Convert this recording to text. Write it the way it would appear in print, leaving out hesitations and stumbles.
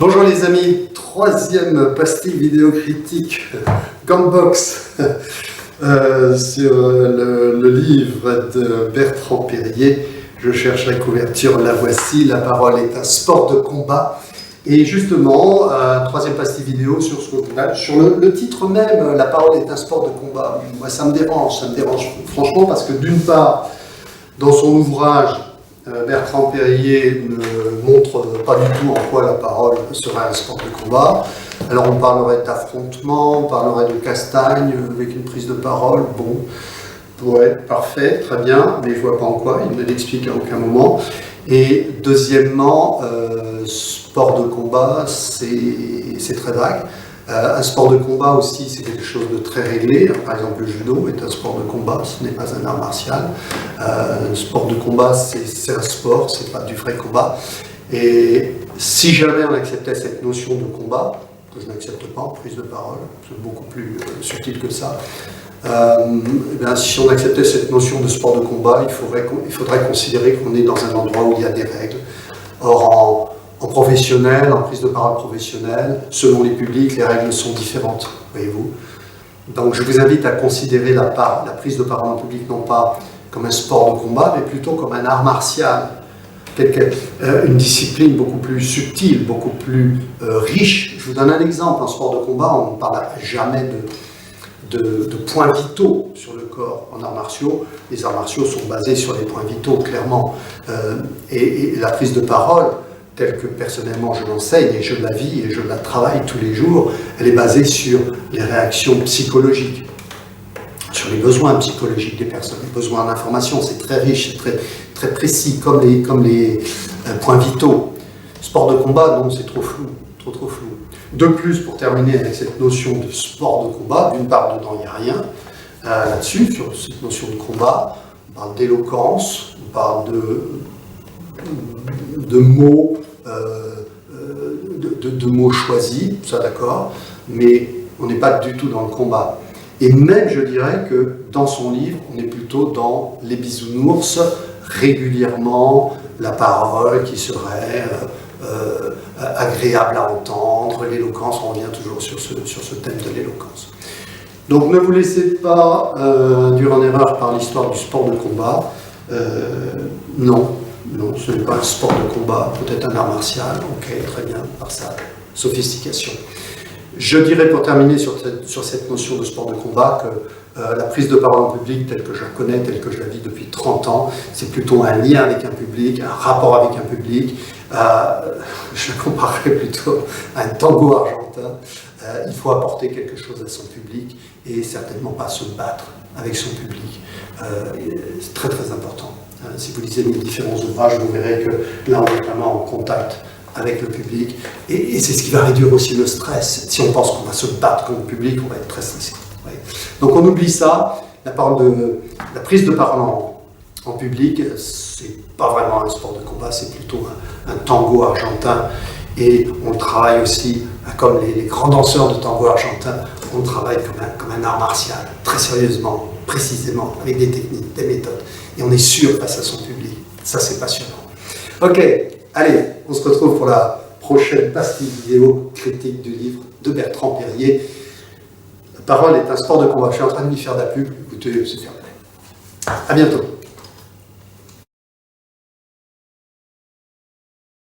Bonjour les amis, troisième pastille vidéo critique, Gantbox, sur le livre de Bertrand Perrier. Je cherche la couverture, la voici, la parole est un sport de combat. Et justement, troisième pastille vidéo sur le titre même, la parole est un sport de combat. Moi ça me dérange franchement parce que d'une part, dans son ouvrage, Bertrand Perrier ne montre pas du tout en quoi la parole serait un sport de combat. Alors on parlerait d'affrontement, on parlerait de castagne avec une prise de parole, bon, ouais, parfait, très bien, mais je vois pas en quoi, il ne l'explique à aucun moment. Et deuxièmement, sport de combat, c'est très vague. Un sport de combat aussi, c'est quelque chose de très réglé. Par exemple, le judo est un sport de combat, ce n'est pas un art martial. Un sport de combat, c'est un sport, c'est pas du vrai combat. Et si jamais on acceptait cette notion de combat, que je n'accepte pas en prise de parole, c'est beaucoup plus subtil que ça, si on acceptait cette notion de sport de combat, il faudrait considérer qu'on est dans un endroit où il y a des règles. Or, en professionnel, en prise de parole professionnelle, selon les publics, les règles sont différentes, voyez-vous. Donc je vous invite à considérer la prise de parole en public non pas comme un sport de combat, mais plutôt comme un art martial, une discipline beaucoup plus subtile, beaucoup plus riche. Je vous donne un exemple, en sport de combat, on ne parle jamais de points vitaux sur le corps. En arts martiaux, les arts martiaux sont basés sur les points vitaux, clairement. Et la prise de parole, telle que personnellement je l'enseigne et je la vis et je la travaille tous les jours, elle est basée sur les réactions psychologiques, sur les besoins psychologiques des personnes, les besoins d'information. C'est très riche, c'est très précis, comme les points vitaux. Sport de combat, non, c'est trop flou, trop flou. De plus, pour terminer avec cette notion de sport de combat, d'une part, dedans, il n'y a rien là-dessus, sur cette notion de combat. On parle d'éloquence, on parle de mots, de mots choisis, ça d'accord, mais on n'est pas du tout dans le combat. Et même, je dirais que dans son livre, on est plutôt dans les bisounours, régulièrement, la parole qui serait agréable à entendre, l'éloquence, on revient toujours sur ce thème de l'éloquence. Donc ne vous laissez pas induire en erreur par l'histoire du sport de combat. Non, ce n'est pas un sport de combat, peut-être un art martial, ok, très bien, par sa sophistication. Je dirais pour terminer sur cette notion de sport de combat que la prise de parole en public, telle que je la connais, telle que je la vis depuis 30 ans, c'est plutôt un lien avec un public, un rapport avec un public. Je la comparerais plutôt à un tango argentin. Il faut apporter quelque chose à son public et certainement pas se battre avec son public. C'est très très important. Si vous lisez mes différents ouvrages, vous verrez que là on est vraiment en contact avec le public et c'est ce qui va réduire aussi le stress. Si on pense qu'on va se battre contre le public, on va être très stressé. Ouais. Donc on oublie ça. La prise de parole en public, c'est pas vraiment un sport de combat, c'est plutôt un tango argentin. Et on travaille aussi, comme les grands danseurs de tango argentin, on travaille comme un art martial, très sérieusement, précisément, avec des techniques, des méthodes. Et on est sûr face à son public. Ça, c'est passionnant. Ok, allez, on se retrouve pour la prochaine pastille vidéo critique du livre de Bertrand Perrier. La parole est un sport de combat. Je suis en train de m'y faire de la pub. Écoutez, c'est fermé. À bientôt.